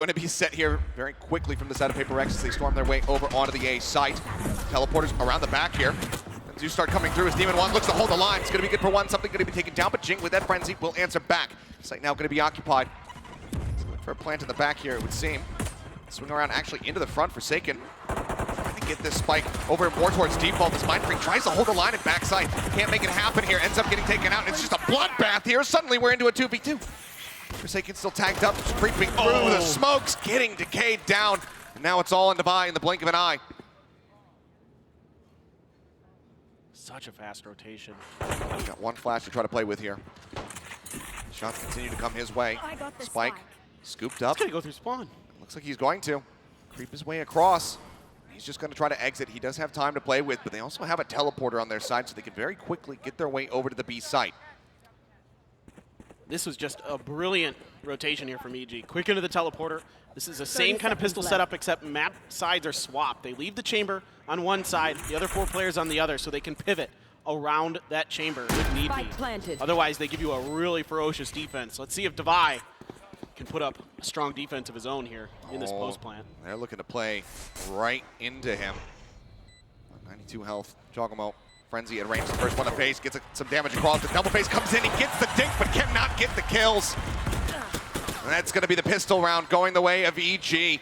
Going to be set here very quickly from the side of PRX as they storm their way over onto the A site. Teleporters around the back here. As you start coming through as Demon 1 looks to hold the line. It's going to be good for one. Something going to be taken down, but Jing with that frenzy will answer back. Site now going to be occupied. For a plant in the back here, it would seem. Swing around actually into the front. Forsaken. Trying to get this spike over more towards default. This Mind Freak tries to hold the line at backside. Can't make it happen here. Ends up getting taken out. It's just a bloodbath here. Suddenly we're into a 2v2. Forsaken still tagged up, just creeping through the smokes, getting decayed down. And now it's all on Divide in the blink of an eye. Such a fast rotation. Got one flash to try to play with here. Shots continue to come his way. Spike scooped up. He's gonna go through spawn. Looks like he's going to creep his way across. He's just going to try to exit. He does have time to play with, but they also have a teleporter on their side, so they can very quickly get their way over to the B site. This was just a brilliant rotation here from EG. Quick into the teleporter. This is the same kind of pistol setup, except map sides are swapped. They leave the chamber on one side, the other 4 players on the other, so they can pivot around that chamber if need be. Otherwise, they give you a really ferocious defense. Let's see if Divide can put up a strong defense of his own here in this post plant. They're looking to play right into him. 92 health, Jogamo. Frenzy at range, the first one to face, gets some damage across. The double face comes in, he gets the dink, but cannot get the kills. And that's going to be the pistol round going the way of EG.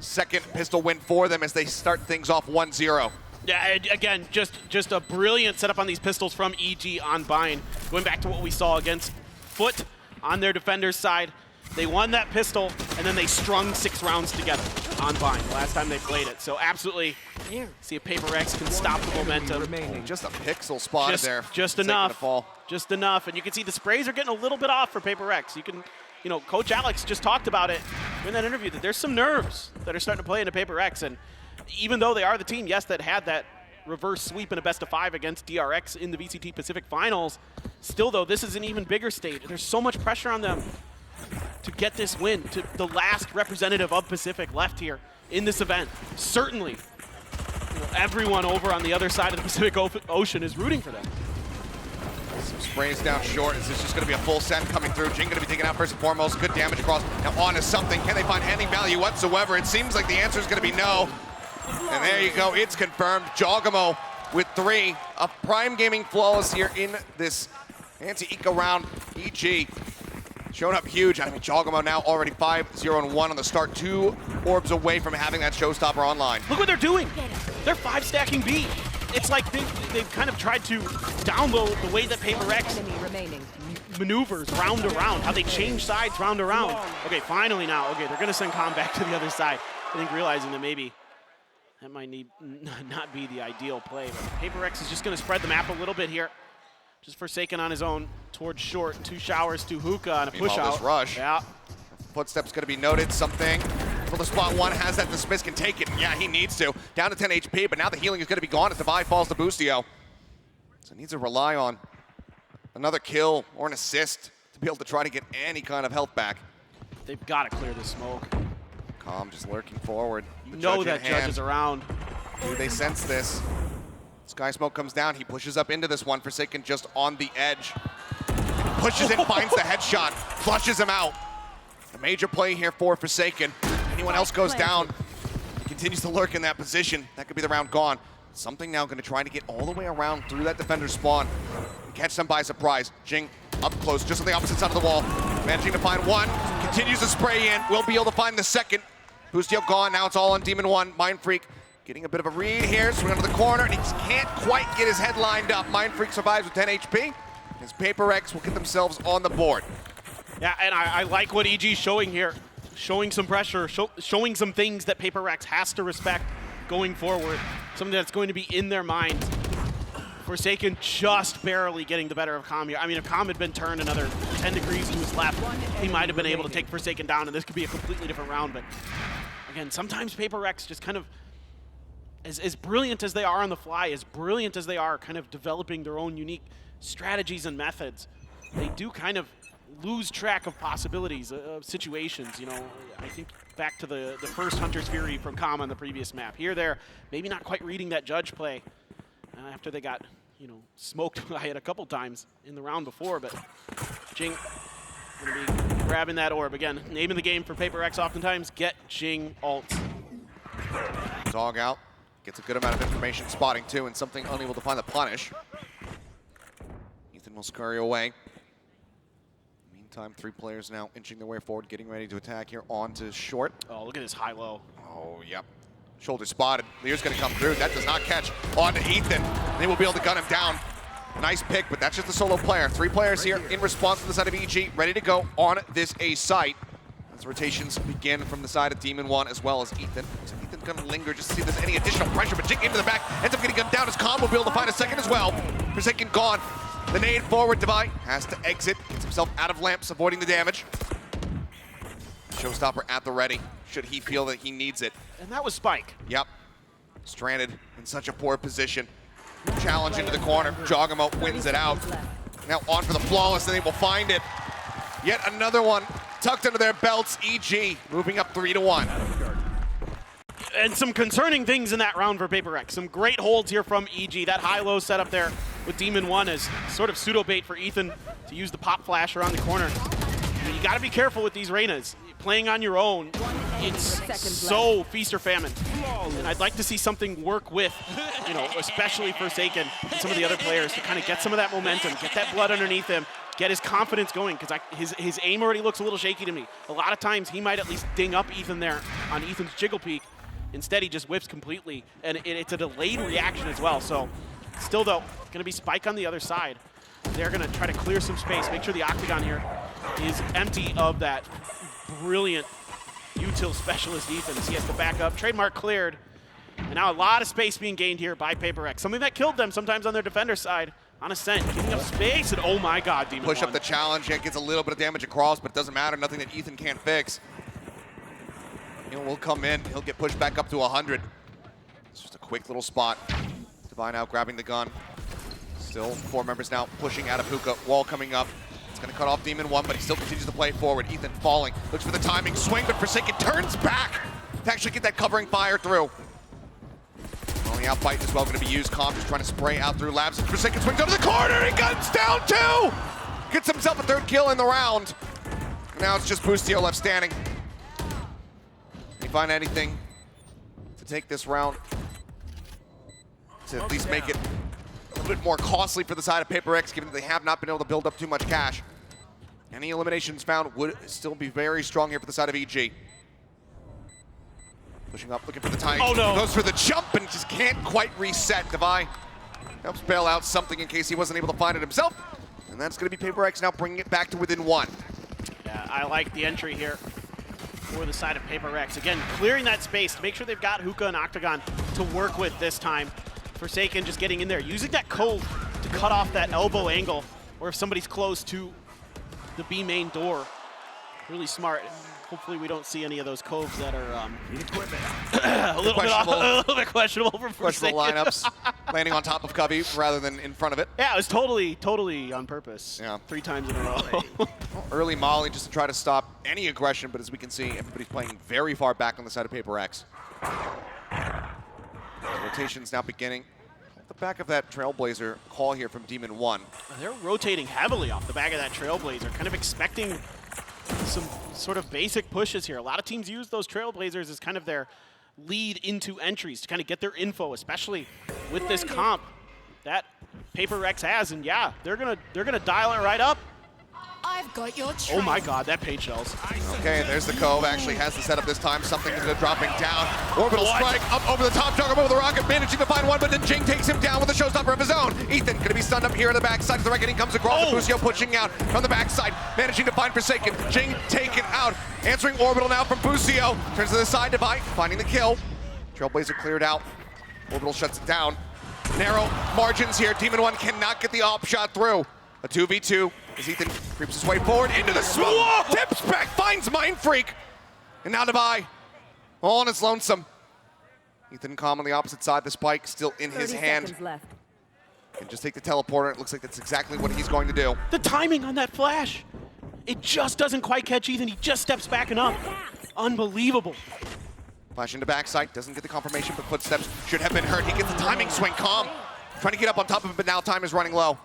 Second pistol win for them as they start things off 1-0. Yeah, again, just a brilliant setup on these pistols from EG on Bind. Going back to what we saw against Foot on their defender's side. They won that pistol, and then they strung 6 rounds together on Bind last time they played it. So absolutely, see if PRX can stop the momentum. Just a pixel spot there. Just enough. Just enough. And you can see the sprays are getting a little bit off for PRX. You can, you know, Coach Alex just talked about it in that interview that there's some nerves that are starting to play into PRX. And even though they are the team, yes, that had that reverse sweep in a best-of-5 against DRX in the VCT Pacific Finals, still though, this is an even bigger stage. There's so much pressure on them to get this win, to the last representative of Pacific left here in this event. Certainly, you know, everyone over on the other side of the Pacific Ocean is rooting for them. Some sprays down short. Is this just going to be a full send coming through? Jing going to be taken out first and foremost. Good damage across. Now on to something. Can they find any value whatsoever? It seems like the answer is going to be no. And there you go. It's confirmed. Jogamo with 3 of Prime Gaming flawless here in this anti-eco round. EG showing up huge. I mean, Jogamo now already 5-0-1 on the start. 2 orbs away from having that showstopper online. Look what they're doing. They're 5 stacking B. It's like they've kind of tried to download the way that PRX maneuvers round to round, how they change sides round to round. Okay, finally now. Okay, they're going to send Calm back to the other side. I think realizing that maybe that might not be the ideal play. But PRX is just going to spread the map a little bit here. Just Forsaken on his own towards short. 2 showers, 2 hookah, and a push out. This rush. Yeah. Footsteps going to be noted. Something. Well, the spot 1 has that. The Smith can take it. Yeah, he needs to. Down to 10 HP, but now the healing is going to be gone as Divide falls to Boostio. So he needs to rely on another kill or an assist to be able to try to get any kind of health back. They've got to clear the smoke. Calm just lurking forward. You know that Judge is around. Do they sense this? Sky Smoke comes down. He pushes up into this one. Forsaken just on the edge. Pushes in, finds the headshot, flushes him out. A major play here for Forsaken. Anyone else goes down, continues to lurk in that position. That could be the round gone. Something now going to try to get all the way around through that defender's spawn and catch them by surprise. Jing up close, just on the opposite side of the wall. Managing to find 1, continues to spray in. Will be able to find the second. Boostio gone, now it's all on Demon 1. Mind Freak getting a bit of a read here, swing under the corner, and he can't quite get his head lined up. Mind Freak survives with 10 HP. His PRX will get themselves on the board. Yeah, and I like what EG's showing here. Showing some pressure, showing some things that PRX has to respect going forward. Something that's going to be in their minds. Forsaken just barely getting the better of Calm here. I mean, if Calm had been turned another 10 degrees to his left, he might have been able to take Forsaken down, and this could be a completely different round. But again, sometimes PRX just kind of, as brilliant as they are on the fly, as brilliant as they are kind of developing their own unique strategies and methods, they do kind of lose track of possibilities, of situations. You know, I think back to the first Hunter's Fury from Calm on the previous map. Here, they're maybe not quite reading that Judge play after they got, you know, smoked by it a couple times in the round before. But Jing Gonna be grabbing that orb. Again, name of the game for PaperX oftentimes, get Jing ults. Dog out. Gets a good amount of information, spotting too, and something unable to find the punish. Ethan will scurry away. Meantime, 3 players now inching their way forward, getting ready to attack here onto short. Oh, look at his high-low. Oh, yep. Shoulder spotted. Lear's going to come through. That does not catch on to Ethan. They will be able to gun him down. Nice pick, but that's just a solo player. 3 players here in response to the side of EG, ready to go on this A site. As rotations begin from the side of Demon 1 as well as Ethan. So Ethan's going to linger just to see if there's any additional pressure, but Jing into the back, ends up getting gunned down as Calm will be able to find a second as well. Forsaken gone. The nade forward, Devi has to exit, gets himself out of lamps, avoiding the damage. Showstopper at the ready, should he feel that he needs it. And that was Spike. Yep. Stranded in such a poor position. Challenge into the corner, Jogamo wins it out. Now on for the flawless, and they will find it. Yet another one tucked under their belts, EG moving up 3-1. And some concerning things in that round for PaperX. Some great holds here from EG. That high-low setup there with Demon 1 is sort of pseudo-bait for Ethan to use the pop flash around the corner. I mean, you got to be careful with these Reynas. Playing on your own, it's so feast or famine. And I'd like to see something work with, you know, especially Forsaken and some of the other players to kind of get some of that momentum, get that blood underneath him, get his confidence going, because his aim already looks a little shaky to me. A lot of times he might at least ding up Ethan there on Ethan's jiggle peak. Instead, he just whips completely, and it's a delayed reaction as well. So still, though, going to be Spike on the other side. They're going to try to clear some space, make sure the Octagon here is empty of that brilliant util specialist Ethan. He has to back up. Trademark cleared. And now a lot of space being gained here by PaperX. Something that killed them sometimes on their defender side. On Ascent, giving up space, and oh my god, Demon Push 1. up the challenge, yeah, gets a little bit of damage across, but it doesn't matter, nothing that Ethan can't fix. You know, will come in, he'll get pushed back up to 100. It's just a quick little spot. Devi now grabbing the gun. Still 4 members now pushing out of Hookah. Wall coming up. It's going to cut off Demon 1, but he still continues to play it forward. Ethan falling, looks for the timing, swing, but Forsaken turns back to actually get that covering fire through. Only out fight as well going to be used. Calm just trying to spray out through Labs. Forsaken swings over the corner, he guns down 2! Gets himself a 3rd kill in the round. And now it's just Boostio left standing. Can you find anything to take this round to at least make it a little bit more costly for the side of PaperX, given that they have not been able to build up too much cash? Any eliminations found would still be very strong here for the side of EG. Pushing up, looking for the time. Oh no! Goes for the jump and just can't quite reset. Devi helps bail out something in case he wasn't able to find it himself. And that's going to be PaperX now bringing it back to within 1. Yeah, I like the entry here for the side of PaperX. Again, clearing that space to make sure they've got Hookah and Octagon to work with this time. Forsaken just getting in there, using that cove to cut off that elbow angle, or if somebody's close to the B main door. Really smart. Hopefully we don't see any of those coves that are a little bit questionable for Forsaken. Questionable lineups, landing on top of Covey rather than in front of it. Yeah, it was totally on purpose. Yeah. 3 times in a row. Early Molly just to try to stop any aggression, but as we can see, everybody's playing very far back on the side of PaperX. Rotations now beginning. Off the back of that Trailblazer call here from Demon 1. They're rotating heavily off the back of that Trailblazer, kind of expecting some sort of basic pushes here. A lot of teams use those Trailblazers as kind of their lead into entries to kind of get their info, especially with this comp that PaperX has. And yeah, they're gonna dial it right up. I've got your trail. Oh my god, that page shells. Okay, there's the Cove. Actually has the setup this time. Something is dropping down. Orbital strike up over the top. Juggernaut with the rocket, managing to find one, but then Jing takes him down with a showstopper of his own. Ethan going to be stunned up here on the backside. The reckoning comes across. Boostio pushing out from the backside, managing to find Forsaken. Jing taken out. Answering Orbital now from Boostio. Turns to the side, Devi finding the kill. Trailblazer cleared out. Orbital shuts it down. Narrow margins here. Demon 1 cannot get the op shot through. A 2v2 as Ethan creeps his way forward into the smoke. Whoa! Tips back, finds Mind Freak. And now Devi, all on his lonesome. Ethan Calm on the opposite side, the spike still in his hand. Left. Can just take the teleporter. It looks like that's exactly what he's going to do. The timing on that flash. It just doesn't quite catch Ethan. He just steps back and up. Unbelievable. Flash into backside, doesn't get the confirmation, but footsteps should have been heard. He gets the timing swing. Calm trying to get up on top of him, but now time is running low.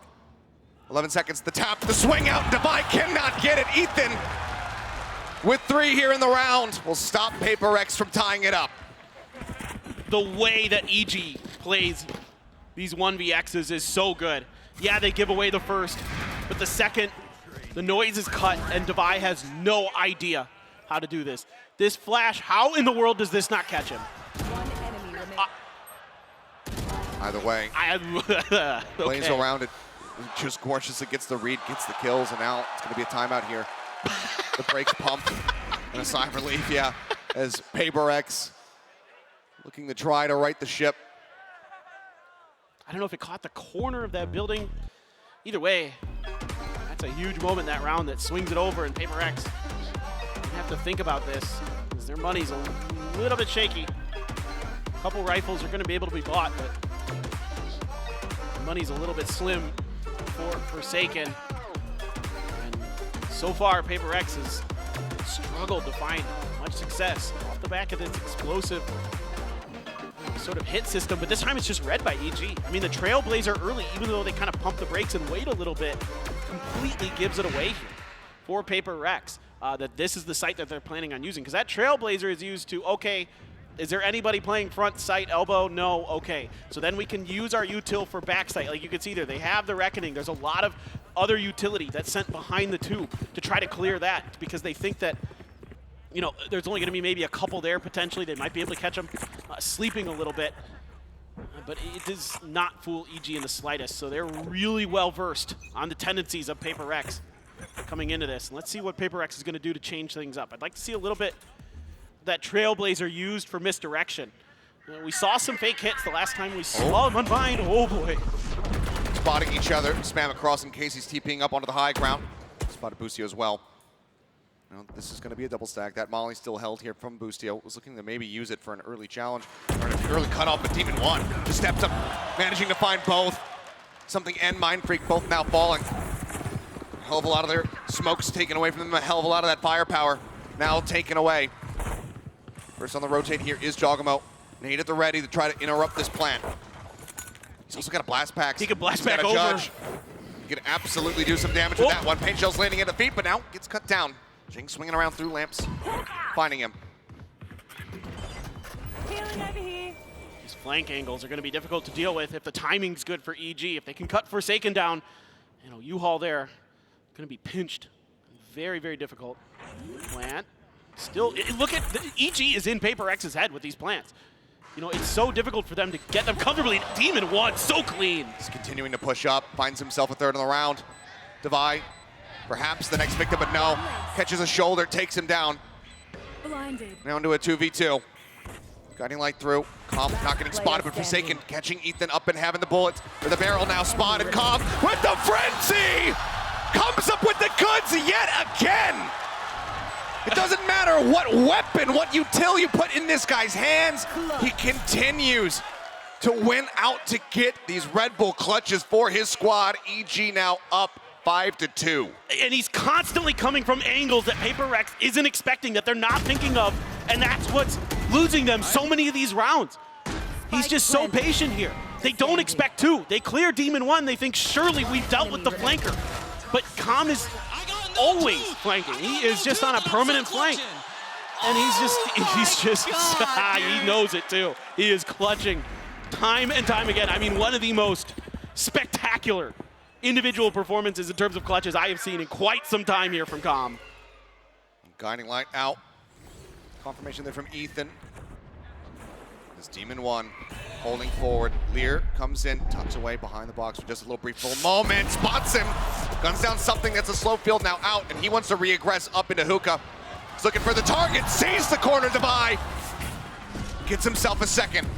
11 seconds, the tap, the swing out, Devi cannot get it. Ethan with 3 here in the round will stop PRX from tying it up. The way that EG plays these 1vx's is so good. Yeah, they give away the first, but the second, the noise is cut and Devi has no idea how to do this. This flash, how in the world does this not catch him? Either way, plays okay. around it. Just gorgeously gets the read, gets the kills, and now it's going to be a timeout here. The brakes pumped and a sigh of relief, yeah, as PRX looking to try to right the ship. I don't know if it caught the corner of that building. Either way, that's a huge moment that round that swings it over, and PRX have to think about this because their money's a little bit shaky. A couple rifles are going to be able to be bought, but the money's a little bit slim for Forsaken. And so far, PRX has struggled to find much success off the back of this explosive sort of hit system, but this time it's just read by EG. I mean, the Trailblazer early, even though they kind of pump the brakes and wait a little bit, completely gives it away here for PRX. That this is the site that they're planning on using, because that Trailblazer is used to, okay, is there anybody playing front sight elbow? No, okay. So then we can use our util for back sight. Like you can see there, they have the Reckoning. There's a lot of other utility that's sent behind the tube to try to clear that, because they think that, you know, there's only going to be maybe a couple there potentially. They might be able to catch them sleeping a little bit. But it does not fool EG in the slightest. So they're really well versed on the tendencies of PRX coming into this. And let's see what PRX is going to do to change things up. I'd like to see a little bit that Trailblazer used for misdirection. We saw some fake hits the last time we saw him unbind. Oh boy. Spotting each other, spam across in case he's TPing up onto the high ground. Spotted Boostio as well. Now, this is going to be a double stack. That Molly still held here from Boostio. Was looking to maybe use it for an early challenge or an early cutoff, but Demon 1 just steps up, managing to find both. Something and Mind Freak both now falling. A hell of a lot of their smokes taken away from them. A hell of a lot of that firepower now taken away. First on the rotate here is Jogamo. Nade at the ready to try to interrupt this plan. He's also got a blast pack. He can blast back over. Judge. He can absolutely do some damage with that one. Paint shell's landing at the feet, but now gets cut down. Jing swinging around through lamps, finding him. These flank angles are going to be difficult to deal with if the timing's good for EG. If they can cut Forsaken down, you know, U-Haul there, going to be pinched. Very, very difficult. Plant. Still, look at, EG is in PRX's head with these plants. You know, it's so difficult for them to get them comfortably. Demon 1, so clean. He's continuing to push up, finds himself a third in the round. Devi, perhaps the next victim, but no. Catches a shoulder, takes him down. Blinded. Now into a 2v2. Guiding light through. Cobb not getting spotted, but Forsaken catching Ethan up and having the bullets. With the barrel now spotted. Cobb with the frenzy! Comes up with the goods yet again! It doesn't matter what weapon, what util you put in this guy's hands. He continues to win out to get these Red Bull clutches for his squad. EG now up 5-2. And he's constantly coming from angles that PRX isn't expecting, that they're not thinking of, and that's what's losing them so many of these rounds. He's just so patient here. They don't expect two. They clear Demon 1, they think surely we've dealt with the flanker. But Calm is always flanking. He is just on a permanent flank. And he's just, he knows it too. He is clutching time and time again. I mean, one of the most spectacular individual performances in terms of clutches I have seen in quite some time here from Calm. Guiding light out. Confirmation there from Ethan. This Demon 1 holding forward. Lear comes in, tucks away behind the box for just a little brief full moment. Spots him. Guns down something that's a slow field now out, and he wants to re-aggress up into Hookah. He's looking for the target. Sees the corner Devi. Gets himself a second.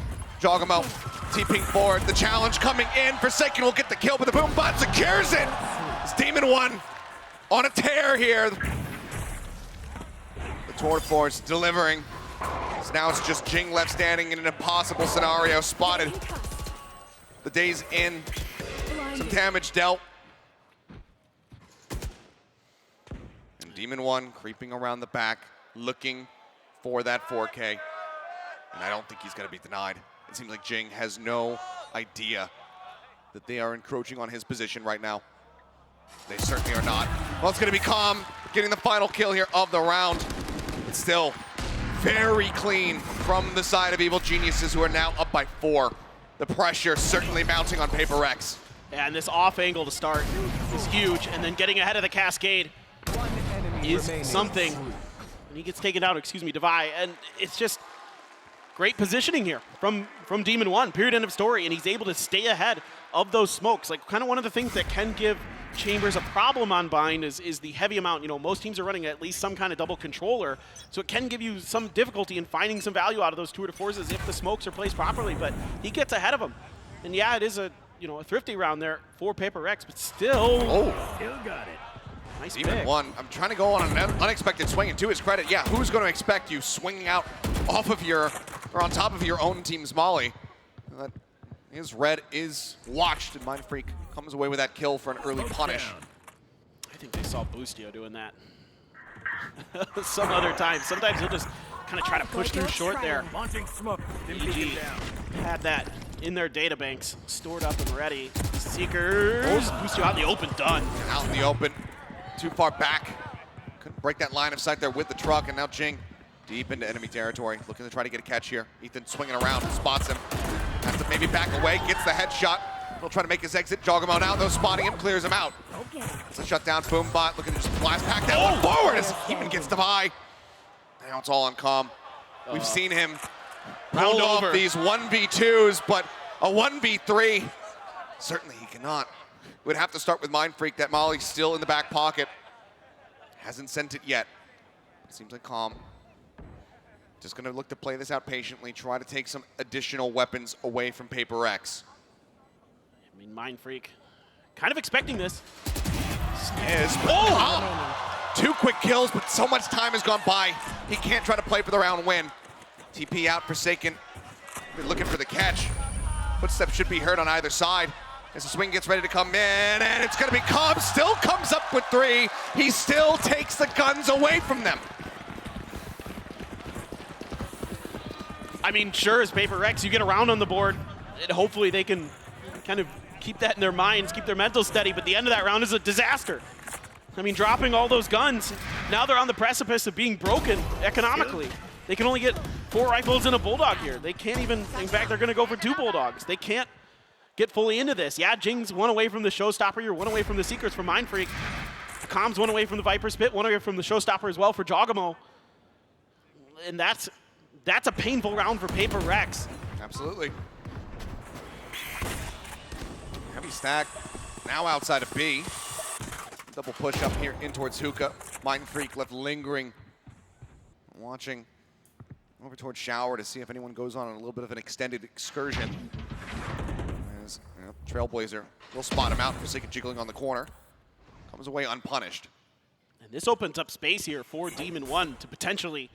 Jogamo TPing forward. The challenge coming in. Forsaken will get the kill, but the boom bot secures it. It's Demon 1 on a tear here. The Tour Force delivering. So now it's just Jing left standing in an impossible scenario. Spotted. The day's in. Some damage dealt. And Demon 1 creeping around the back, looking for that 4K. And I don't think he's going to be denied. It seems like Jing has no idea that they are encroaching on his position right now. They certainly are not. Well, it's going to be Calm getting the final kill here of the round. It's still very clean from the side of Evil Geniuses, who are now up by 4. The pressure certainly mounting on PRX. Yeah, and this off angle to start is huge, and then getting ahead of the cascade is something. And he gets taken out, Devi, and it's just great positioning here from Demon One, period, end of story, and he's able to stay ahead of those smokes. Like, kind of one of the things that can give Chambers a problem on Bind is the heavy amount. You know, most teams are running at least some kind of double controller, so it can give you some difficulty in finding some value out of those 2 to 4s if the smokes are placed properly, but he gets ahead of them. And yeah, it is a thrifty round there for PRX, but still. Oh, Still got it. Nice Demon pick. One, I'm trying to go on an unexpected swing, and to his credit, yeah, who's going to expect you swinging out off of your, or on top of your own team's molly? His red is watched, and Mind Freak comes away with that kill for an early punish. I think they saw Boostio doing that some other time. Sometimes he'll just kind of try to push through short there. Launching smoke. EG had that in their databanks, stored up and ready. Seekers, Boostio out in the open, done. Out in the open, too far back. Couldn't break that line of sight there with the truck, and now Jing deep into enemy territory, looking to try to get a catch here. Ethan swinging around, spots him. Has to maybe back away, gets the headshot. He'll try to make his exit. Jogamo now, though, spotting him, clears him out. It's a shutdown. Boombot looking to just blast pack that one forward as he even gets the buy. Now it's all on Calm. We've seen him round off these 1v2s, but a 1v3, certainly he cannot. Would have to start with Mind Freak. That Molly's still in the back pocket. Hasn't sent it yet. Seems like Calm just going to look to play this out patiently, try to take some additional weapons away from PRX. I mean, Mind Freak kind of expecting this. Two quick kills, but so much time has gone by. He can't try to play for the round win. TP out, Forsaken. Been looking for the catch. Footsteps should be heard on either side as the swing gets ready to come in, and it's going to be Calm. Still comes up with 3. He still takes the guns away from them. I mean, sure, as PRX, you get around on the board, and hopefully they can kind of keep that in their minds, keep their mental steady, but the end of that round is a disaster. I mean, dropping all those guns, now they're on the precipice of being broken economically. They can only get 4 rifles and a Bulldog here. They can't even, in fact, they're gonna go for 2 Bulldogs. They can't get fully into this. Yeah, Jing's 1 away from the Showstopper, you're 1 away from the Seekers for Mind Freak. Calm's 1 away from the Viper Spit, 1 away from the Showstopper as well for Jogamo. And that's a painful round for PRX. Absolutely. Heavy stack now outside of B. Double push up here in towards Hookah. Mind Freak left lingering. Watching over towards Shower to see if anyone goes on a little bit of an extended excursion. As Trailblazer will spot him out. Forsaken jiggling on the corner. Comes away unpunished. And this opens up space here for Demon One to potentially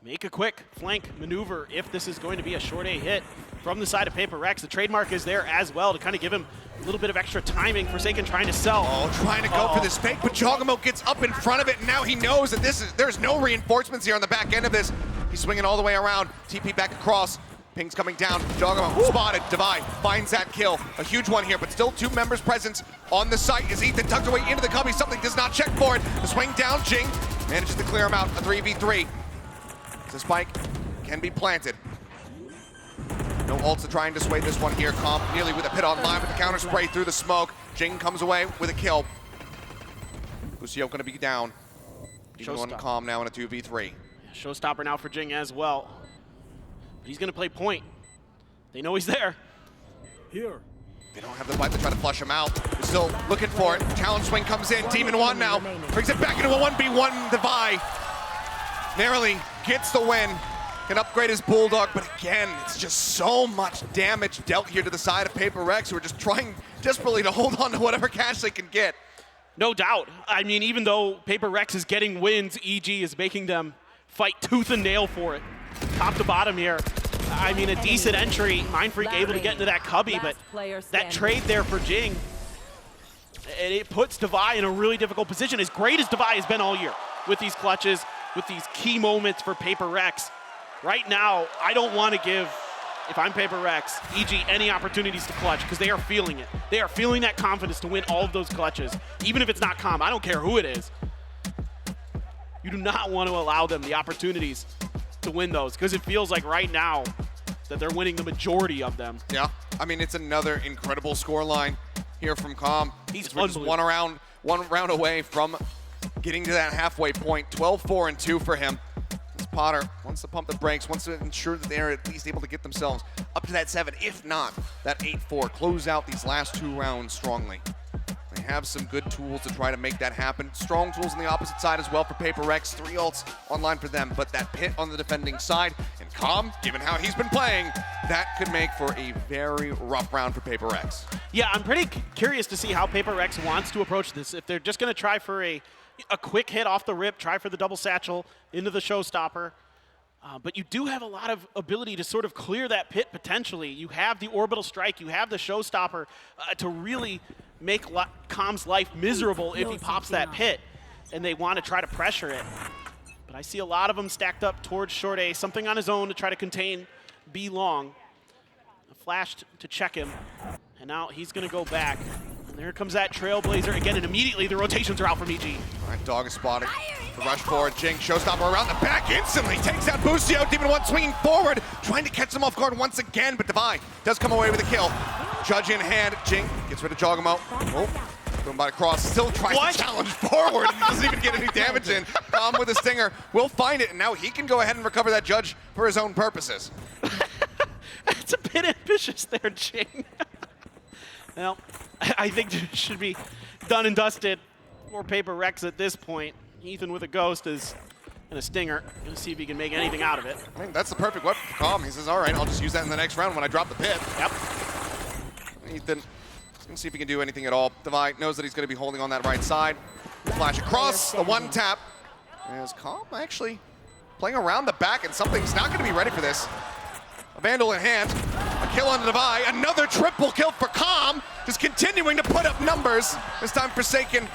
make a quick flank maneuver if this is going to be a short A hit from the side of PRX. The trademark is there as well to kind of give him a little bit of extra timing. Forsaken trying to sell. Oh, trying to go for this fake, but Jogamo gets up in front of it, and now he knows that there's no reinforcements here on the back end of this. He's swinging all the way around. TP back across. Ping's coming down. Jogamo spotted. Devi finds that kill. A huge one here, but still 2 members present on the site as Ethan tucked away into the cubby. Something does not check for it. The swing down, Jing manages to clear him out. A 3v3. The spike can be planted. No ults to try and dissuade this one here. Calm nearly with a pit on line, but the counter spray through the smoke. Jing comes away with a kill. Boostio gonna be down. Demon One Calm now in a 2v3. Showstopper now for Jing as well. But he's gonna play point. They know he's there. Here. They don't have the fight to try to flush him out. They're still looking for it. Challenge swing comes in. Demon One now brings it back into a 1v1. Devi narrowly gets the win. Can upgrade his Bulldog, but again, it's just so much damage dealt here to the side of PRX, who are just trying desperately to hold on to whatever cash they can get. No doubt. I mean, even though PRX is getting wins, EG is making them fight tooth and nail for it. Top to bottom here. I mean, a decent entry. Mind Freak able to get into that cubby, but that trade there for Jing, and it puts Devi in a really difficult position, as great as Devi has been all year with these clutches, with these key moments for PRX. Right now, I don't want to give if I'm PaperX, EG, any opportunities to clutch, because they are feeling it. They are feeling that confidence to win all of those clutches, even if it's not Calm. I don't care who it is. You do not want to allow them the opportunities to win those, because it feels like right now that they're winning the majority of them. Yeah, I mean, it's another incredible scoreline here from Calm. He's just one round away from getting to that halfway point. 12-4-2 for him. This Potter wants to pump the brakes, wants to ensure that they're at least able to get themselves up to that 7, if not that 8-4. Close out these last 2 rounds strongly. They have some good tools to try to make that happen. Strong tools on the opposite side as well for PaperX. 3 ults online for them, but that pit on the defending side. And Calm, given how he's been playing, that could make for a very rough round for PaperX. Yeah, I'm pretty curious to see how PaperX wants to approach this. If they're just going to try for a quick hit off the rip, try for the double satchel into the showstopper. But you do have a lot of ability to sort of clear that pit potentially. You have the orbital strike, you have the showstopper to really make Calm's life miserable if he pops that pit, and they want to try to pressure it. But I see a lot of them stacked up towards short A, something on his own to try to contain B long. Flashed to check him, and now he's going to go back. And there comes that Trailblazer again, and immediately the rotations are out from EG. All right, Dog is spotted. The rush forward, Jing, showstopper around the back instantly, takes out Busio. Demon One swinging forward, trying to catch him off guard once again, but Devi does come away with a kill. Judge in hand, Jing gets rid of Jogamo. Oh, going by across, still tries to challenge forward. He doesn't even get any damage in. Calm with a stinger, will find it, and now he can go ahead and recover that Judge for his own purposes. It's a bit ambitious there, Jing. Well, I think it should be done and dusted for PaperX at this point. Ethan with a ghost is and a stinger. Gonna see if he can make anything out of it. I mean, that's the perfect weapon for Calm. He says, all right, I'll just use that in the next round when I drop the pit. Yep. Ethan, gonna see if he can do anything at all. Devi knows that he's gonna be holding on that right side. Flash across, the 1 tap. As Calm actually playing around the back, and something's not gonna be ready for this. A Vandal in hand, a kill on Devi, another triple kill for Calm, just continuing to put up numbers. This time Forsaken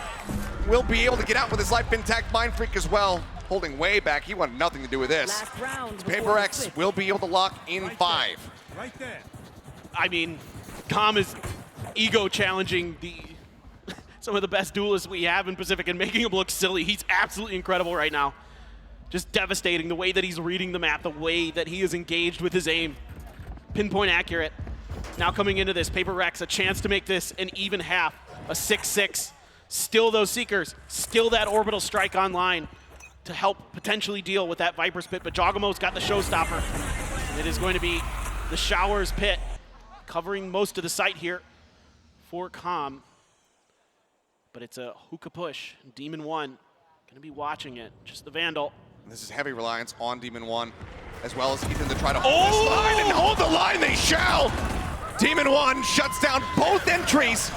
will be able to get out with his life intact. Mind Freak as well, holding way back. He wanted nothing to do with this. PaperX will be able to lock in 5. Right there. I mean, Calm is ego challenging some of the best duelists we have in Pacific and making him look silly. He's absolutely incredible right now. Just devastating, the way that he's reading the map, the way that he is engaged with his aim. Pinpoint accurate. Now coming into this, PaperX, a chance to make this an even half, a 6-6. Still those Seekers, still that orbital strike online to help potentially deal with that Viper's pit, but Jogamo's got the showstopper. And it is going to be the Showers pit, covering most of the site here for Calm. But it's a hookah push. Demon One gonna be watching it, just the Vandal. This is heavy reliance on Demon One, as well as Ethan to try to hold this line, and hold the line they shall! Demon One shuts down both entries.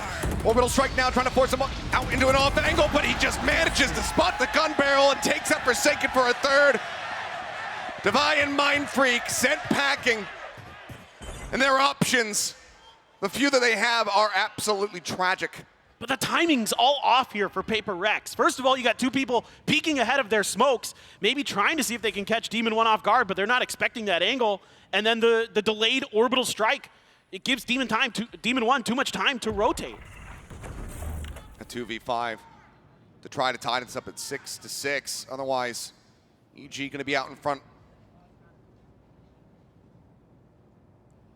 Orbital strike now, trying to force him out into an off angle, but he just manages to spot the gun barrel and takes up Forsaken for a 3rd. Devi and Mind Freak sent packing. And their options, the few that they have, are absolutely tragic. But the timing's all off here for PaperX. First of all, you got 2 people peeking ahead of their smokes, maybe trying to see if they can catch Demon One off guard, but they're not expecting that angle. And then the delayed orbital strike, it gives Demon One too much time to rotate. A 2v5 to try to tie this up at 6-6. Otherwise, EG gonna be out in front.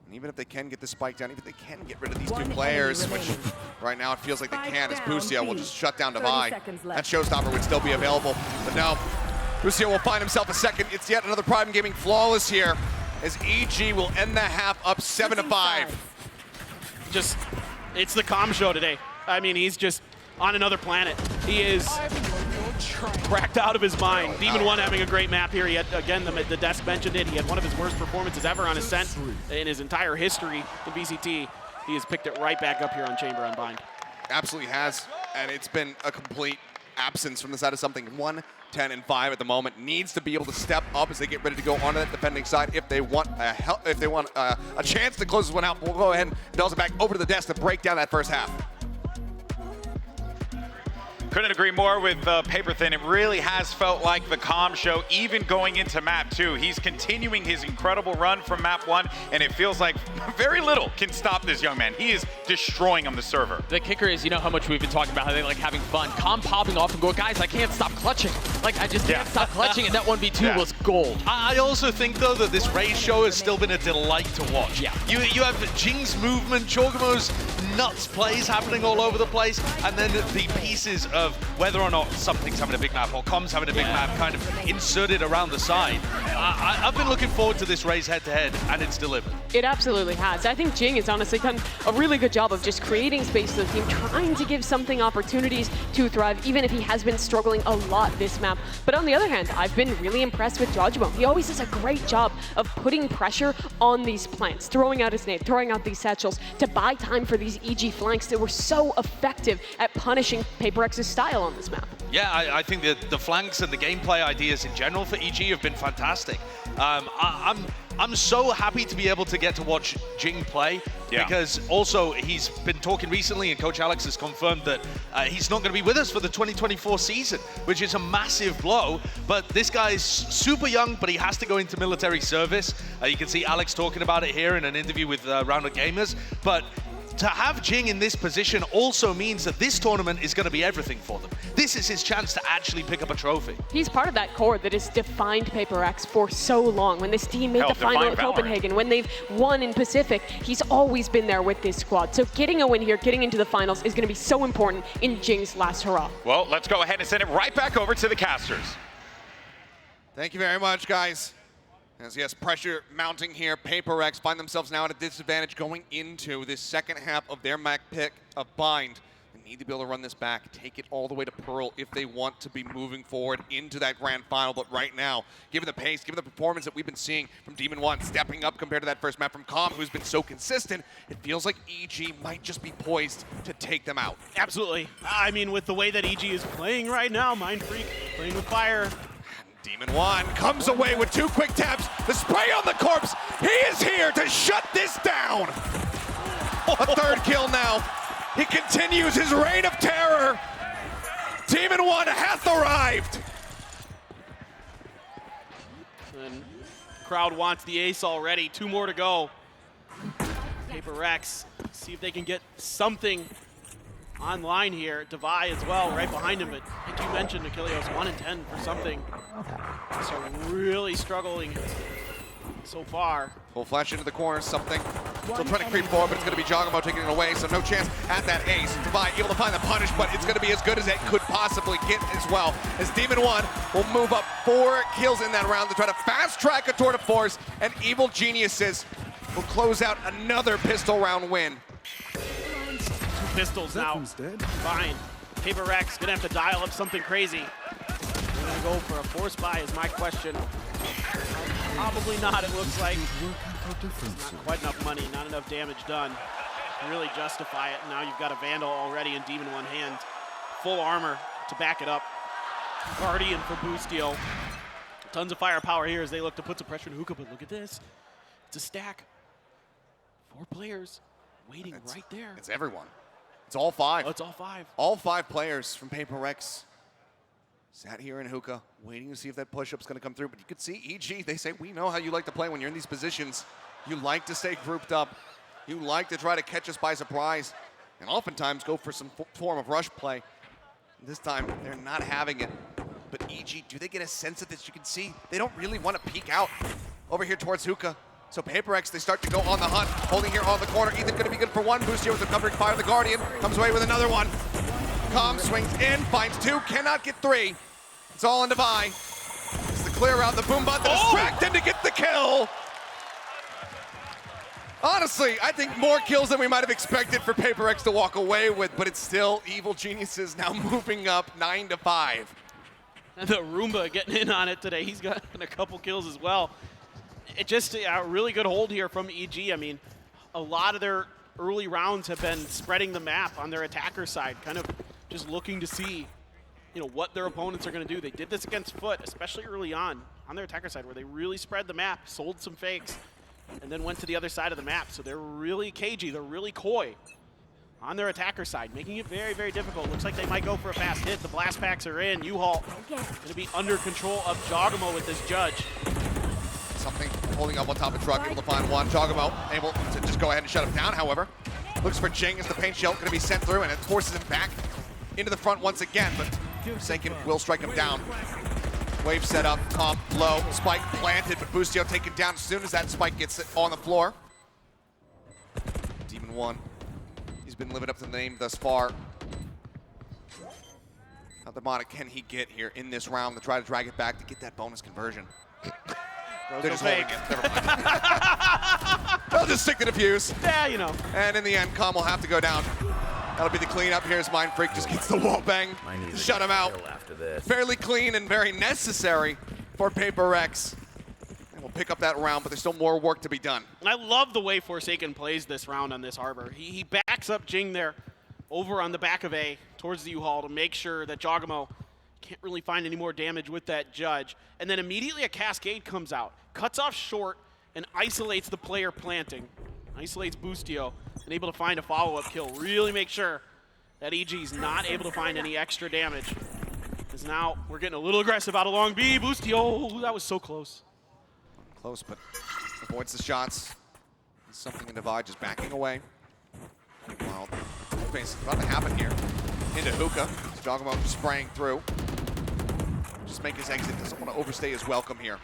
And even if they can get the spike down, even if they can get rid of these 2 players, which right now it feels like they can, as Busio will just shut down Devi. That showstopper would still be available, but no. Busio will find himself a 2nd. It's yet another Prime Gaming flawless here, as EG will end the half up 7-5. Just, it's the Calm show today. I mean, he's just on another planet. He is cracked out of his mind. Demon One having a great map here. He had, again, the desk mentioned it. He had one of his worst performances ever on Ascent in his entire history in VCT. He has picked it right back up here on Chamber Unbind. Absolutely has, and it's been a complete absence from the side of something. 1-10-5 at the moment. Needs to be able to step up as they get ready to go onto that defending side if they want a chance to close this one out. We'll go ahead and toss it back over to the desk to break down that first half. Couldn't agree more with Paper Thin. It really has felt like the calm show, even going into map 2. He's continuing his incredible run from map 1, and it feels like very little can stop this young man. He is destroying on the server. The kicker is, you know how much we've been talking about how they like having fun. Calm popping off and going, guys, I can't stop clutching. Like, I just can't stop clutching, and that 1v2 was gold. I also think, though, that this Raze show has still been a delight to watch. Yeah. You have Jing's movement, Chogamo's nuts plays happening all over the place, and then the pieces of whether or not something's having a big map or Com's having a big map kind of inserted around the side. I've been looking forward to this Raze head-to-head, and it's delivered. It absolutely has. I think Jing has honestly done a really good job of just creating space for the team, trying to give something opportunities to thrive, even if he has been struggling a lot this map. But on the other hand, I've been really impressed with Jojimo. He always does a great job of putting pressure on these plants, throwing out his nade, throwing out these satchels to buy time for these EG flanks that were so effective at punishing PaperX's style on this map. Yeah, I think the flanks and the gameplay ideas in general for EG have been fantastic. I'm so happy to be able to get to watch Jing play, because also he's been talking recently, and Coach Alex has confirmed that he's not going to be with us for the 2024 season, which is a massive blow. But this guy's super young, but he has to go into military service. You can see Alex talking about it here in an interview with Roundup Gamers. But to have Jing in this position also means that this tournament is going to be everything for them. This is his chance to actually pick up a trophy. He's part of that core that has defined PaperX for so long. When this team made the final at Copenhagen, when they've won in Pacific, he's always been there with this squad. So getting a win here, getting into the finals is going to be so important in Jing's last hurrah. Well, let's go ahead and send it right back over to the casters. Thank you very much, guys. As yes, pressure mounting here, PaperX find themselves now at a disadvantage going into this second half of their map pick of Bind. They need to be able to run this back, take it all the way to Pearl if they want to be moving forward into that grand final. But right now, given the pace, given the performance that we've been seeing from Demon One, stepping up compared to that first map from Com, who's been so consistent, it feels like EG might just be poised to take them out. Absolutely. I mean, with the way that EG is playing right now, Mind Freak playing with fire. Demon One comes away with 2 quick taps. The spray on the corpse. He is here to shut this down. A 3rd kill now. He continues his reign of terror. Demon One hath arrived. And crowd wants the ace already. 2 more to go. PaperX, see if they can get something online here. Divai as well, right behind him. But like you mentioned, Achilleos, 1 in 10 for something. So really struggling so far. Full flash into the corner, something. Still trying to creep forward, but it's going to be Jogamo taking it away, so no chance at that ace. Divai able to find the punish, but it's going to be as good as it could possibly get as well. As Demon One will move up 4 kills in that round to try to fast track a tour de force, and Evil Geniuses will close out another pistol round win. 2 pistols now. Fine. PaperX gonna have to dial up something crazy. They're gonna go for a force buy is my question. Probably not, it looks like. It's not quite enough money, not enough damage done to really justify it. Now you've got a Vandal already in Demon One hand. Full armor to back it up. Guardian for Boostio. Tons of firepower here as they look to put some pressure on Hookah, but look at this. It's a stack. 4 players waiting right there. It's everyone. It's all 5. Oh, it's all 5. All 5 players from PaperX sat here in Hookah, waiting to see if that push-up's going to come through. But you could see EG, they say, we know how you like to play when you're in these positions. You like to stay grouped up. You like to try to catch us by surprise. And oftentimes go for some form of rush play. This time, they're not having it. But EG, do they get a sense of this? You can see they don't really want to peek out over here towards Hookah. So PaperX, they start to go on the hunt, holding here on the corner. Ethan gonna be good for 1. Boostio with the covering fire. The Guardian comes away with another one. Com swings in, finds 2, cannot get 3. It's all in Divai. It's the clear out, the boom bot that is tracked in to get the kill. Honestly, I think more kills than we might have expected for PaperX to walk away with, but it's still Evil Geniuses now moving up 9-5. And the Roomba getting in on it today. He's got a couple kills as well. It just a really good hold here from EG. I mean, a lot of their early rounds have been spreading the map on their attacker side, kind of just looking to see, you know, what their opponents are going to do. They did this against Foot, especially early on their attacker side, where they really spread the map, sold some fakes, and then went to the other side of the map. So they're really cagey. They're really coy. on their attacker side, making it very, very difficult. Looks like they might go for a fast hit. The blast packs are in. U-Haul going to be under control of Jogamo with this judge. Something holding up on top of truck, able to find one. Jogamo able to just go ahead and shut him down, however. Looks for Jing as the paint shell going to be sent through, and it forces him back into the front once again, but Forsaken will strike him down. Wave set up, comp low, spike planted, but Boostio taken down as soon as that spike gets on the floor. Demon 1, he's been living up to the name thus far. How demonic can he get here in this round to try to drag it back to get that bonus conversion? They're just holding it, never mind. They'll just stick to the fuse. Yeah, you know. And in the end, Com will have to go down. That'll be the cleanup here as Mind Freak just gets the wall bang to shut him out. Fairly clean and very necessary for PRX. And we'll pick up that round, but there's still more work to be done. I love the way Forsaken plays this round on this Harbor. He backs up Jing there over on the back of A towards the U-Haul to make sure that Jogamo can't really find any more damage with that judge. And then immediately a cascade comes out, cuts off short, and isolates the player planting. Isolates Boostio, and able to find a follow-up kill. Really make sure that EG's not able to find any extra damage. Because now we're getting a little aggressive out of long B. Boostio, that was so close. Close, but avoids the shots. Something in Divide just backing away. Well, it's about to happen here. Into Hookah. Jogamo just spraying through. Just make his exit. Doesn't want to overstay his welcome here.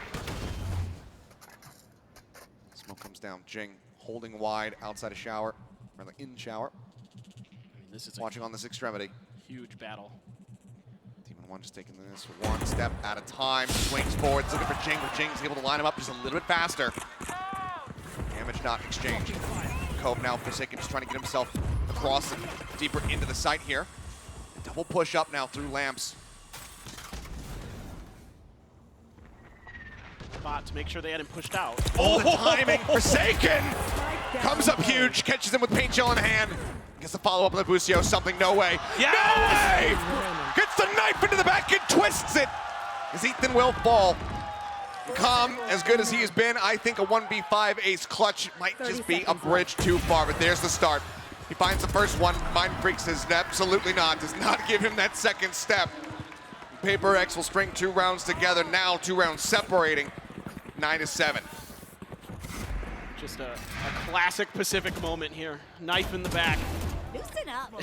Smoke comes down. Jing holding wide outside of shower. Rather in shower. I mean, this is watching on this extremity. Huge battle. Demon 1 just taking this one step at a time. Swings forward, looking for Jing, but Jing's able to line him up just a little bit faster. Damage not exchanged. Cove now, Forsaken just trying to get himself across and deeper into the site here. Double push up now through lamps. Spot to make sure they had him pushed out. Oh, the timing. Forsaken comes up huge, catches him with paint gel in hand. Gets the follow up on the Boostio. Something, no way. Yes! No way! Gets the knife into the back and twists it. As Ethan will fall. Com, as good as he has been, I think a 1v5 ace clutch might just be a bridge too far, but there's the start. He finds the first one. Mind Freak says absolutely not. Does not give him that second step. PRX will string 2 rounds together now, 2 rounds separating. 9-7. Just a classic Pacific moment here. Knife in the back. Loosen up.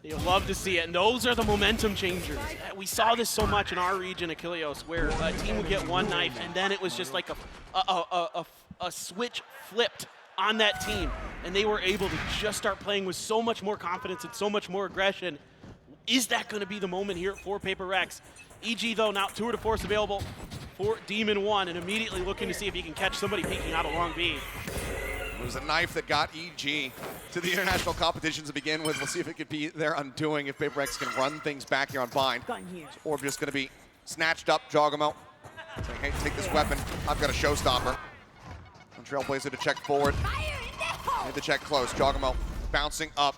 You'll love to see it. And those are the momentum changers. We saw this so much in our region, Achilleos, where a team would get one knife and then it was just like a switch flipped on that team. And they were able to just start playing with so much more confidence and so much more aggression. Is that going to be the moment here for PRX? EG, though, now tour de force available for Demon 1 and immediately looking to see if he can catch somebody peeking out of long B. It was a knife that got EG to the international competitions to begin with. We'll see if it could be their undoing if PRX can run things back here on Bind. Or just going to be snatched up. Jogamo saying, hey, take this weapon. I've got a showstopper. And Trailblazer to check forward. And to check close. Jogamo bouncing up.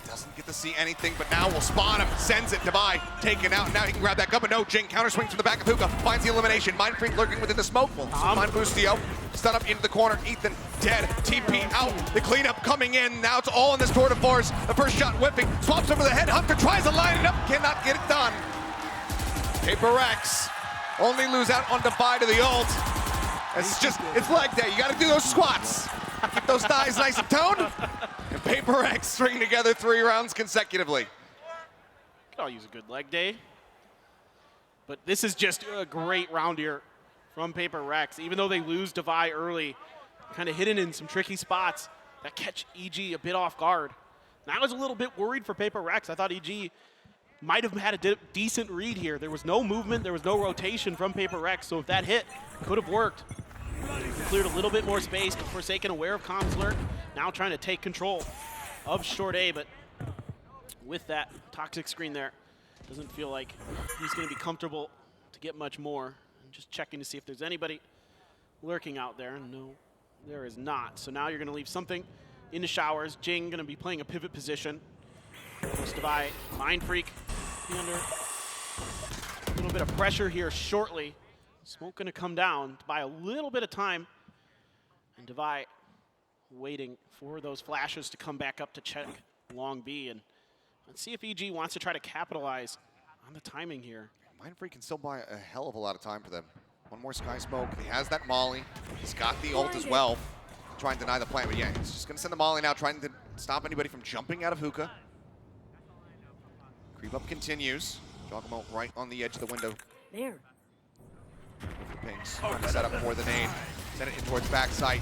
Doesn't get to see anything, but now will spawn him. Sends it. Divide taken out. Now he can grab that gun, but no. Jing counter swings from the back of Hookah. Finds the elimination. Mind Freak lurking within the smoke. Find Boostio. Stun up into the corner. Ethan dead. TP out. The cleanup coming in. Now it's all in this tour de force. The first shot whipping. Swaps over the head. Hunter tries to line it up. Cannot get it done. PRX only lose out on Divide to the ult. It's leg day. You got to do those squats. Keep those thighs nice and toned. And PRX string together 3 rounds consecutively. Could all use a good leg day. But this is just a great round here from PRX. Even though they lose Divide early, kind of hidden in some tricky spots that catch EG a bit off guard. And I was a little bit worried for PRX. I thought EG might have had a decent read here. There was no movement, there was no rotation from PRX, so if that hit, could have worked. Cleared a little bit more space, but Forsaken aware of Com's lurk. Now trying to take control of short A, but with that toxic screen there, doesn't feel like he's going to be comfortable to get much more. I'm just checking to see if there's anybody lurking out there. No, there is not. So now you're going to leave something in the showers. Jing going to be playing a pivot position. Just Divide, Mind Freak be under a little bit of pressure here shortly. Smoke going to come down to buy a little bit of time. And Divide waiting for those flashes to come back up to check long B. And let's see if EG wants to try to capitalize on the timing here. Mindfreak can still buy a hell of a lot of time for them. One more Sky Smoke. He has that Molly. He's got the ult as well. Try and deny the plan, but yeah, he's just going to send the Molly now, trying to stop anybody from jumping out of hookah. Creep up continues. Giacomo right on the edge of the window. There. Pings trying to set up for the nade. Send it in towards backside.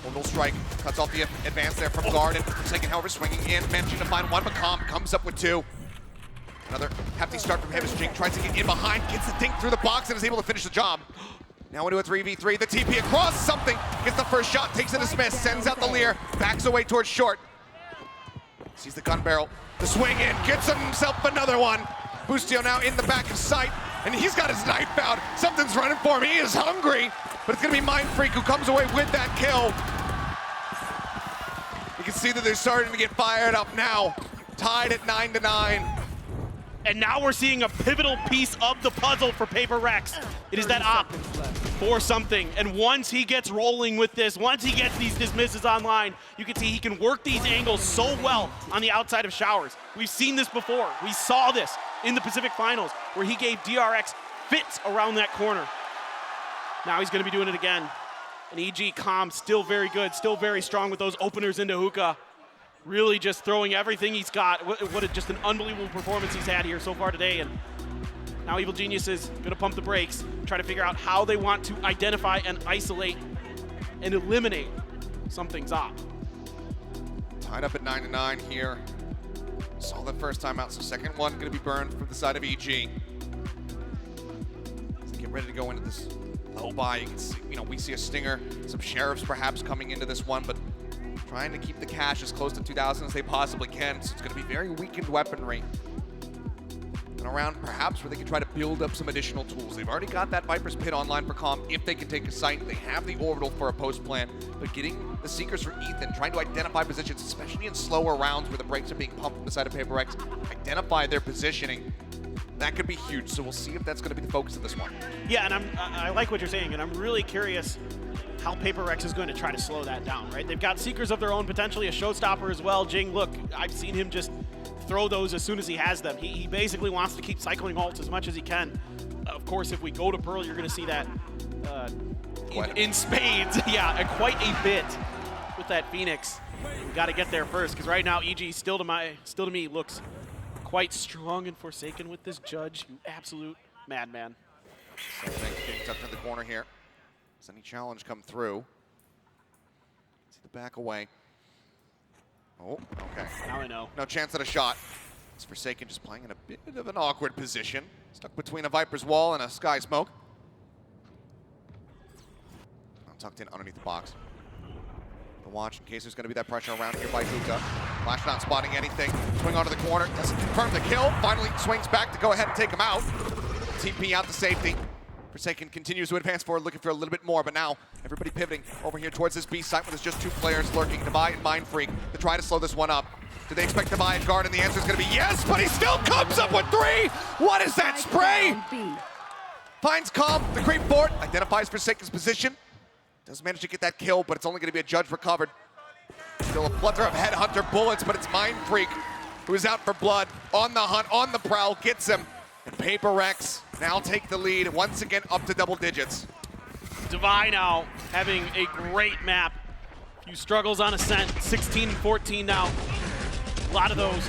Orbital strike cuts off the advance there from Garden. Forsaken, however, swinging in, managing to find one. McComb comes up with two. Another hefty start from him as Jing tries to get in behind, gets the dink through the box, and is able to finish the job. Now into a 3v3, the TP across, something, gets the first shot, takes a dismiss, sends out the leer, backs away towards short. Sees the gun barrel, the swing in, gets himself another one. Bustio now in the back of sight, and he's got his knife out. Something's running for him, he is hungry, but it's gonna be Mindfreak who comes away with that kill. You can see that they're starting to get fired up now, tied at 9-9. And now we're seeing a pivotal piece of the puzzle for PRX. It is that op for something. And once he gets rolling with this, once he gets these dismisses online, you can see he can work these angles so well on the outside of showers. We've seen this before. We saw this in the Pacific Finals where he gave DRX fits around that corner. Now he's gonna be doing it again. And EG Calm still very good, still very strong with those openers into hookah. Really just throwing everything he's got. Just an unbelievable performance he's had here so far today. And now Evil Genius is gonna pump the brakes, try to figure out how they want to identify and isolate and eliminate something's op. Tied up at 9-9 here. Saw that first time out, so second one gonna be burned from the side of EG. So get ready to go into this low buy. You can see, we see a Stinger, some Sheriffs perhaps coming into this one, but trying to keep the cash as close to 2,000 as they possibly can. So it's going to be very weakened weaponry. And around perhaps where they can try to build up some additional tools. They've already got that Viper's Pit online for Calm if they can take a site. They have the Orbital for a post plan. But getting the Seekers for Ethan, trying to identify positions, especially in slower rounds where the brakes are being pumped from the side of PRX, identify their positioning. That could be huge. So we'll see if that's going to be the focus of this one. Yeah, and I like what you're saying, and I'm really curious how PRX is going to try to slow that down, right? They've got Seekers of their own, potentially a showstopper as well. Jing, look, I've seen him just throw those as soon as he has them. He basically wants to keep cycling ults as much as he can. Of course, if we go to Pearl, you're going to see that in spades. Yeah, quite a bit with that Phoenix. We got to get there first, because right now EG still to me looks quite strong and Forsaken with this Judge. You absolute madman. So getting tucked in the corner here. Does any challenge come through? See the back away. Oh, okay. Now I know. No chance at a shot. It's Forsaken just playing in a bit of an awkward position. Stuck between a Viper's wall and a Sky Smoke. Tucked in underneath the box. The watch in case there's going to be that pressure around here by Hookah. Flash not spotting anything. Swing onto the corner. Doesn't confirm the kill. Finally swings back to go ahead and take him out. TP out to safety. Forsaken continues to advance forward, looking for a little bit more, but now everybody pivoting over here towards this B site where there's just two players lurking, Divide and Mindfreak, to try to slow this one up. Do they expect Divide and guard? And the answer is going to be yes, but he still comes up with three! What is that spray? Finds Calm, the creep board, identifies Forsaken's position. Doesn't manage to get that kill, but it's only going to be a Judge recovered. Still a plethora of headhunter bullets, but it's Mindfreak who is out for blood, on the hunt, on the prowl, gets him. And PRX now take the lead, once again up to double digits. Divide now having a great map. A few struggles on Ascent, 16-14 now. A lot of those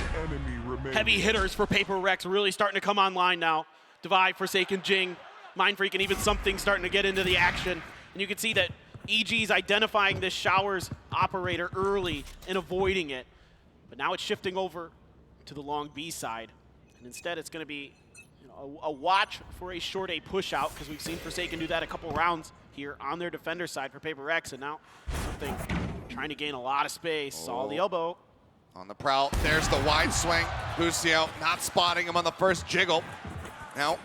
heavy hitters for PRX really starting to come online now. Divide, Forsaken, Jing, Mindfreak, and even something starting to get into the action. And you can see that EG's identifying this Showers operator early and avoiding it. But now it's shifting over to the long B side. And instead it's going to be a watch for a short A push out, because we've seen Forsaken do that a couple rounds here on their defender side for PRX, and now something trying to gain a lot of space. Saw the elbow. On the prowl, there's the wide swing. Bustio not spotting him on the first jiggle. Now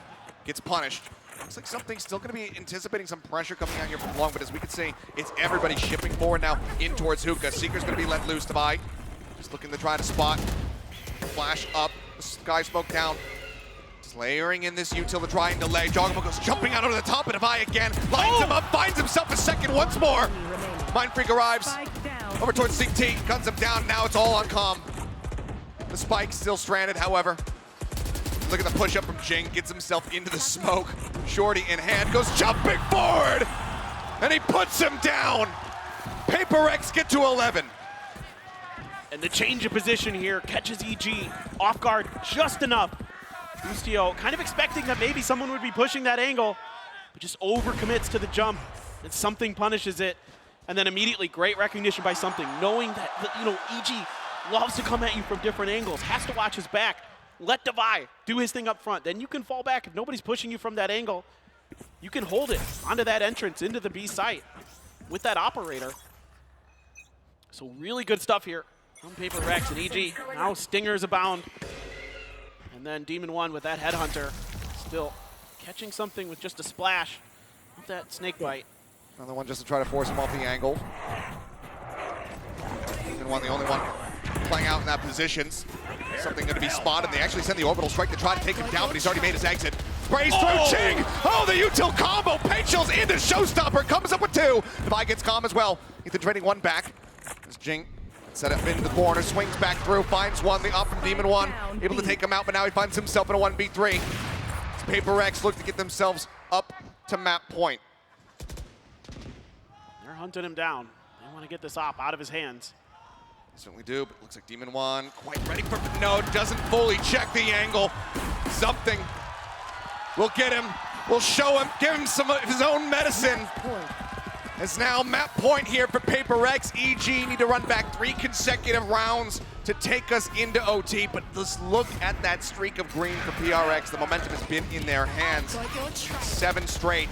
gets punished. Looks like something's still going to be anticipating some pressure coming out here from long, but as we can see, it's everybody shipping forward now in towards Hookah. Seeker's going to be let loose to buy. Just looking to try to spot. Flash up, Sky Smoke down. Layering in this util to try and delay. Giacomo goes jumping out over the top, and Avai again lines him up, finds himself a second once more. Mindfreak arrives. Over towards CT, guns him down. Now it's all on Calm. The spike still stranded, however. Look at the push up from Jing, gets himself into the smoke. Shorty in hand, goes jumping forward, and he puts him down. PRX get to 11. And the change of position here catches EG off guard just enough. Bustio kind of expecting that maybe someone would be pushing that angle, but just overcommits to the jump, and something punishes it. And then immediately, great recognition by something, knowing that, EG loves to come at you from different angles, has to watch his back. Let Devi do his thing up front. Then you can fall back. If nobody's pushing you from that angle, you can hold it onto that entrance into the B site with that operator. So really good stuff here from PRX and EG. Now stingers abound. And then Demon One with that headhunter, still catching something with just a splash with that snake bite. Another one just to try to force him off the angle. Demon One, the only one playing out in that position. Something going to be spotted. They actually send the orbital strike to try to take him down, but he's already made his exit. Sprays through Jing! Oh, the util combo! Pagels into Showstopper, comes up with 2. Devi gets Calm as well. Ethan trading 1 back. As Jing set up into the corner, swings back through, finds 1, the up from Demon One. Able to take him out, but now he finds himself in a 1v3. As PRX look to get themselves up to map point. They're hunting him down. They want to get this op out of his hands. Certainly do, but looks like Demon One quite ready for it. No, doesn't fully check the angle. Something will get him, will show him, give him some of his own medicine. It's now map point here for PRX. EG need to run back 3 consecutive rounds to take us into OT, but let's look at that streak of green for PRX. The momentum has been in their hands. 7 straight.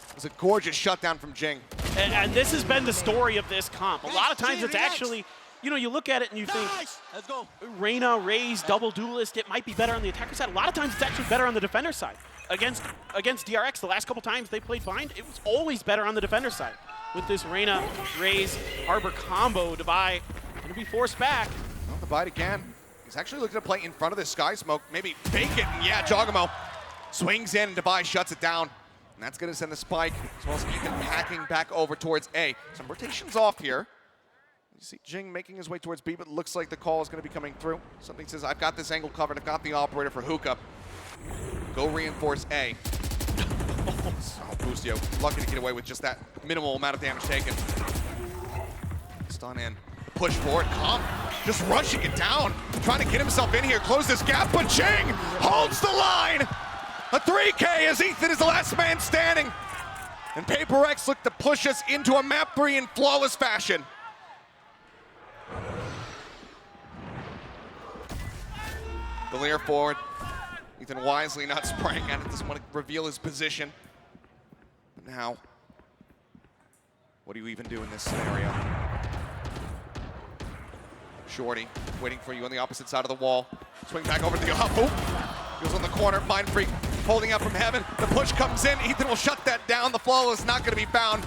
It was a gorgeous shutdown from Jing. And this has been the story of this comp. A lot of times it's actually, you look at it and you think, let's go. Reyna, Raze, double duelist, it might be better on the attacker side. A lot of times it's actually better on the defender side. Against DRX, the last couple times they played Bind, it was always better on the defender side. With this Reyna, Raze, Harbor combo, Devi gonna be forced back. Well, the bite again. He's actually looking to play in front of this Sky Smoke, maybe fake it, and yeah, Jogamo swings in, and Devi shuts it down. And that's going to send the spike, as well as Ethan packing back over towards A. Some rotations off here. You see Jing making his way towards B, but it looks like the call is going to be coming through. Something says, I've got this angle covered. I've got the operator for Hookah. Go reinforce A. Oh, Bustio, lucky to get away with just that minimal amount of damage taken. Stun in. Push forward. Calm just rushing it down. Trying to get himself in here, close this gap, but Jing holds the line. A 3K as Ethan is the last man standing. And PRX look to push us into a map 3 in flawless fashion. Valir forward. Ethan wisely not spraying at it, doesn't want to reveal his position. But now, what do you even do in this scenario? Shorty waiting for you on the opposite side of the wall. Swing back over to the up. Goes on the corner, Mind Freak holding up from heaven. The push comes in, Ethan will shut that down. The flawless not gonna be found.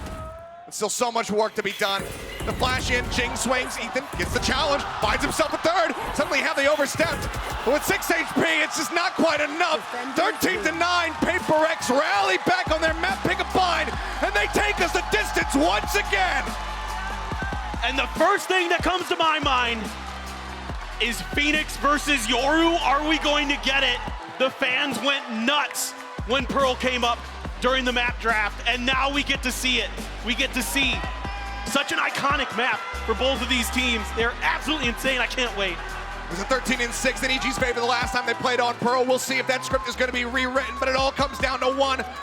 There's still so much work to be done. The flash in, Jing swings, Ethan gets the challenge, finds himself a 3rd. Suddenly have they overstepped. But with 6 HP, it's just not quite enough. 13-9, PRX rally back on their map, pick a bind, and they take us the distance once again. And the first thing that comes to my mind is Phoenix versus Yoru. Are we going to get it? The fans went nuts when Pearl came up during the map draft, and now we get to see it. We get to see such an iconic map for both of these teams. They're absolutely insane. I can't wait. It was a 13-6 in EG's favor the last time they played on Pearl. We'll see if that script is going to be rewritten, but it all comes down to one.